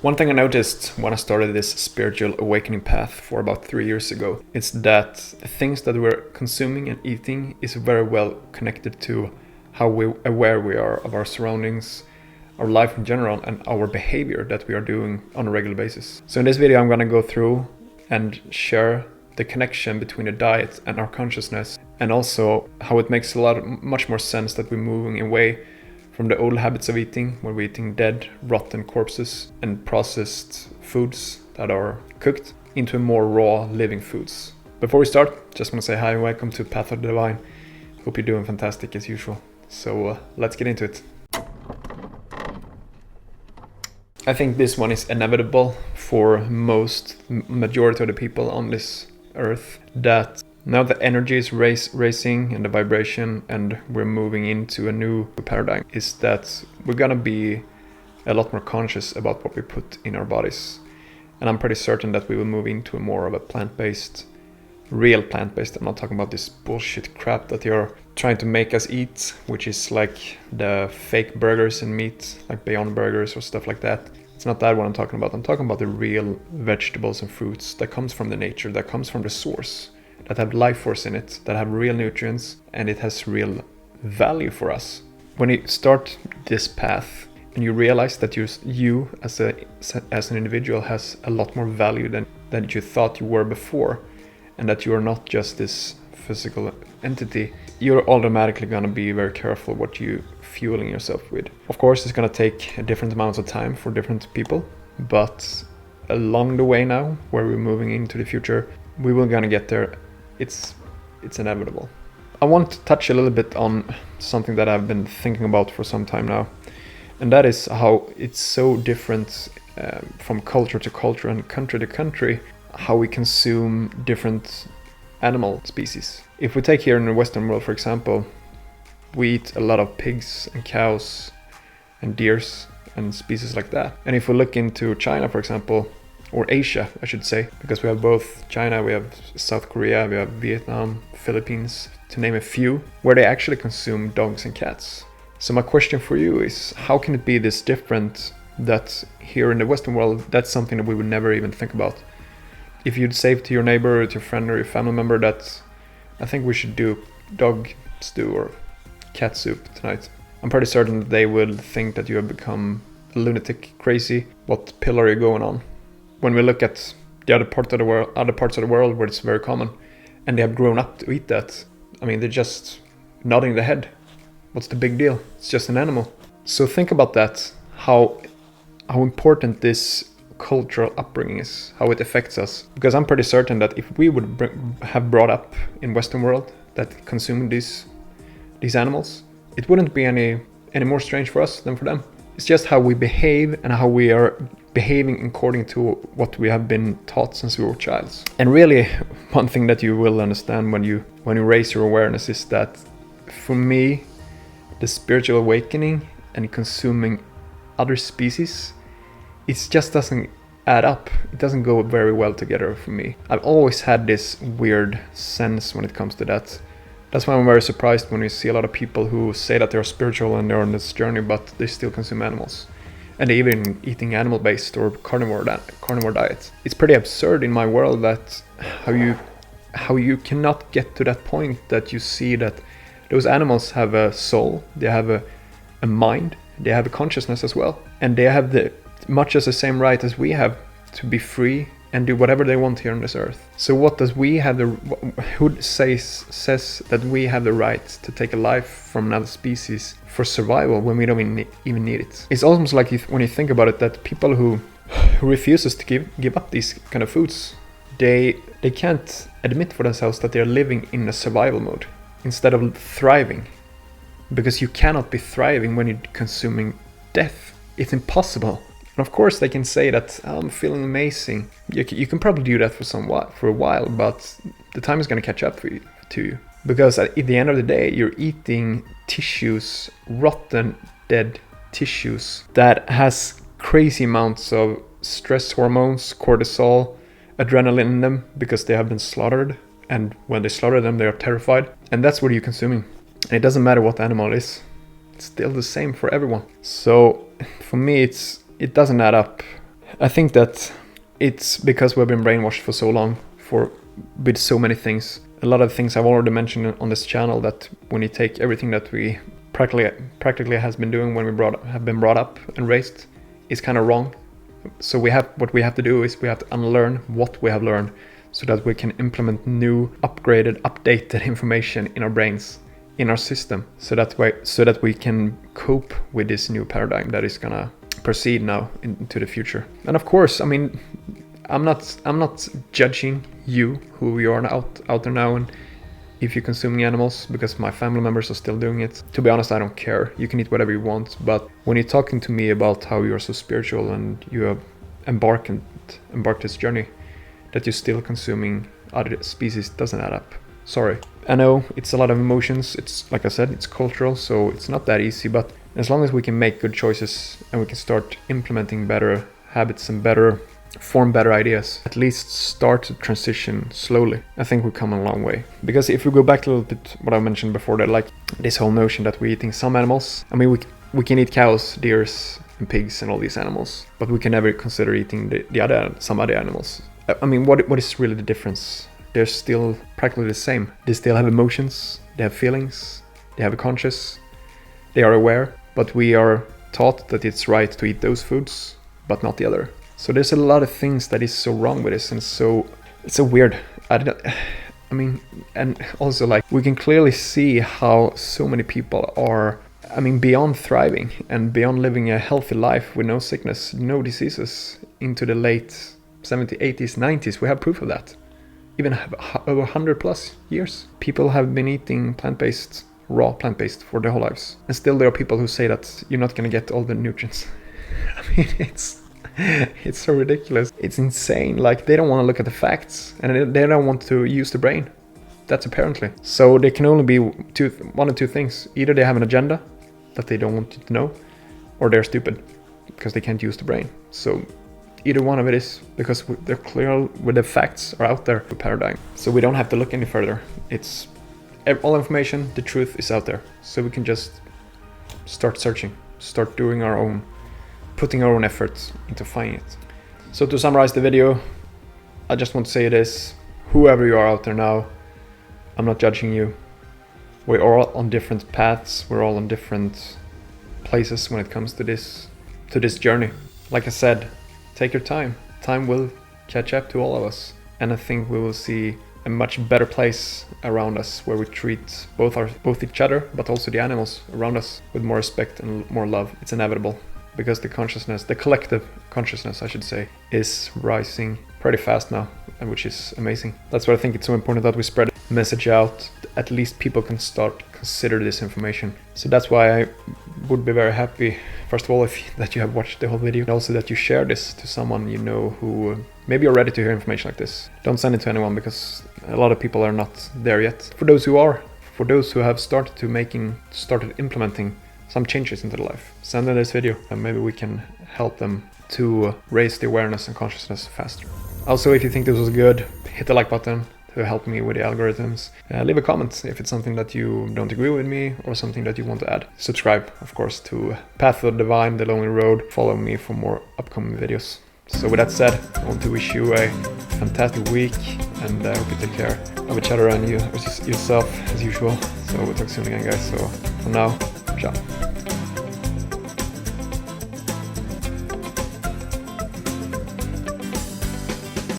One thing I noticed when I started this spiritual awakening path for about 3 years ago is that the things that we're consuming and eating is very well connected to how aware we are of our surroundings, our life in general, and our behavior that we are doing on a regular basis. So in this video I'm going to go through and share the connection between the diet and our consciousness, and also how it makes much more sense that we're moving away from the old habits of eating, where we're eating dead, rotten corpses and processed foods that are cooked, into more raw, living foods. Before we start, just want to say hi and welcome to Path of the Divine. Hope you're doing fantastic as usual. So let's get into it. I think this one is inevitable for majority of the people on this earth, that now the energy is raising and the vibration, and we're moving into a new paradigm, is that we're gonna be a lot more conscious about what we put in our bodies. And I'm pretty certain that we will move into more of a plant-based, real plant-based. I'm not talking about this bullshit crap that you're trying to make us eat, which is like the fake burgers and meat, like Beyond Burgers or stuff like that. It's not that what I'm talking about. I'm talking about the real vegetables and fruits that comes from the nature, that comes from the source, that have life force in it, that have real nutrients, and it has real value for us. When you start this path and you realize that you as an individual has a lot more value than you thought you were before, and that you are not just this physical entity, you're automatically going to be very careful what you fueling yourself with. Of course, it's going to take different amounts of time for different people, but along the way now, where we're moving into the future, we will gonna get there. It's inevitable. I want to touch a little bit on something that I've been thinking about for some time now, and that is how it's so different from culture to culture and country to country, how we consume different animal species. If we take here in the Western world, for example, we eat a lot of pigs and cows and deers and species like that. And if we look into China, for example, or Asia, I should say, because we have both China, we have South Korea, we have Vietnam, Philippines, to name a few, where they actually consume dogs and cats. So my question for you is, how can it be this different that here in the Western world, that's something that we would never even think about? If you'd say to your neighbor, or to your friend or your family member that I think we should do dog stew or cat soup tonight, I'm pretty certain that they will think that you have become a lunatic, crazy. What pill are you going on? When we look at the other parts of the world where it's very common, and they have grown up to eat that, I mean, they're just nodding their head. What's the big deal? It's just an animal. So think about that, how important this cultural upbringing is, how it affects us. Because I'm pretty certain that if we would have brought up in Western world that consuming these animals, it wouldn't be any more strange for us than for them. It's just how we behave and how we are behaving according to what we have been taught since we were childs. And really, one thing that you will understand when you raise your awareness is that, for me, the spiritual awakening and consuming other species, it just doesn't add up. It doesn't go very well together for me. I've always had this weird sense when it comes to that. That's why I'm very surprised when we see a lot of people who say that they're spiritual and they're on this journey, but they still consume animals. And they're even eating animal-based or carnivore diet. It's pretty absurd in my world that how you cannot get to that point that you see that those animals have a soul, they have a mind, they have a consciousness as well. And they have much as the same right as we have to be free and do whatever they want here on this earth. So what does who says that we have the right to take a life from another species for survival when we don't even need it? It's almost like when you think about it, that people who refuses to give up these kind of foods, they can't admit for themselves that they're living in a survival mode instead of thriving. Because you cannot be thriving when you're consuming death. It's impossible. And of course they can say that, oh, I'm feeling amazing. You can probably do that for a while, but the time is going to catch up to you. Because at the end of the day, you're eating tissues, rotten, dead tissues that has crazy amounts of stress hormones, cortisol, adrenaline in them, because they have been slaughtered. And when they slaughter them, they are terrified. And that's what you're consuming. And it doesn't matter what animal it is. It's still the same for everyone. So for me, it doesn't add up. I think that it's because we've been brainwashed for so long with so many things. A lot of things I've already mentioned on this channel, that when you take everything that we practically has been doing when we have been brought up and raised, is kind of wrong. So what we have to do is we have to unlearn what we have learned, so that we can implement new, updated information in our brains, in our system, so that we can cope with this new paradigm that is gonna proceed now into the future. And of course, I mean, I'm not judging you, who you are out there now, and if you're consuming animals, because my family members are still doing it. To be honest, I don't care. You can eat whatever you want, but when you're talking to me about how you are so spiritual and you have embarked this journey, that you're still consuming other species, doesn't add up. Sorry. I know it's a lot of emotions. It's, like I said, it's cultural, so it's not that easy, but as long as we can make good choices and we can start implementing better habits and form better ideas, at least start to transition slowly, I think we've come a long way. Because if we go back a little bit what I mentioned before, that like this whole notion that we're eating some animals, I mean, we can eat cows, deers and pigs and all these animals, but we can never consider eating some other animals. I mean, what is really the difference? They're still practically the same. They still have emotions, they have feelings, they have a conscious, they are aware, but we are taught that it's right to eat those foods, but not the other. So there's a lot of things that is so wrong with this, and it's so weird. I mean, and also like we can clearly see how so many people are, I mean, beyond thriving and beyond living a healthy life with no sickness, no diseases, into the late 70s, 80s, 90s. We have proof of that. Even over 100 plus years. People have been eating raw plant-based for their whole lives. And still there are people who say that you're not going to get all the nutrients. I mean, it's so ridiculous. It's insane. Like, they don't want to look at the facts, and they don't want to use the brain. That's apparently. So there can only be one of two things. Either they have an agenda that they don't want you to know, or they're stupid because they can't use the brain. So either one of it is, because they're clear with the facts are out there, the paradigm. So we don't have to look any further. It's all information, the truth is out there. So we can just start searching, start doing putting our own efforts into finding it. So to summarize the video, I just want to say this: whoever you are out there now, I'm not judging you. We're all on different paths, we're all on different places when it comes to this journey. Like I said, take your time. Time will catch up to all of us, and I think we will see a much better place around us, where we treat both each other but also the animals around us with more respect and more love. It's inevitable, because the collective consciousness, I should say, is rising pretty fast now, which is amazing. That's why I think it's so important that we spread the message out. At least people can start consider this information. So that's why I would be very happy, first of all, that you have watched the whole video, and also that you share this to someone you know who maybe are ready to hear information like this. Don't send it to anyone, because a lot of people are not there yet. For those who have started implementing some changes into their life, send them this video and maybe we can help them to raise the awareness and consciousness faster. Also, if you think this was good, hit the like button to help me with the algorithms. Leave a comment if it's something that you don't agree with me or something that you want to add. Subscribe, of course, to Path of the Divine, The Lonely Road. Follow me for more upcoming videos. So with that said, I want to wish you a fantastic week, and I hope you take care of each other and yourself as usual. So we'll talk soon again, guys. So for now, ciao.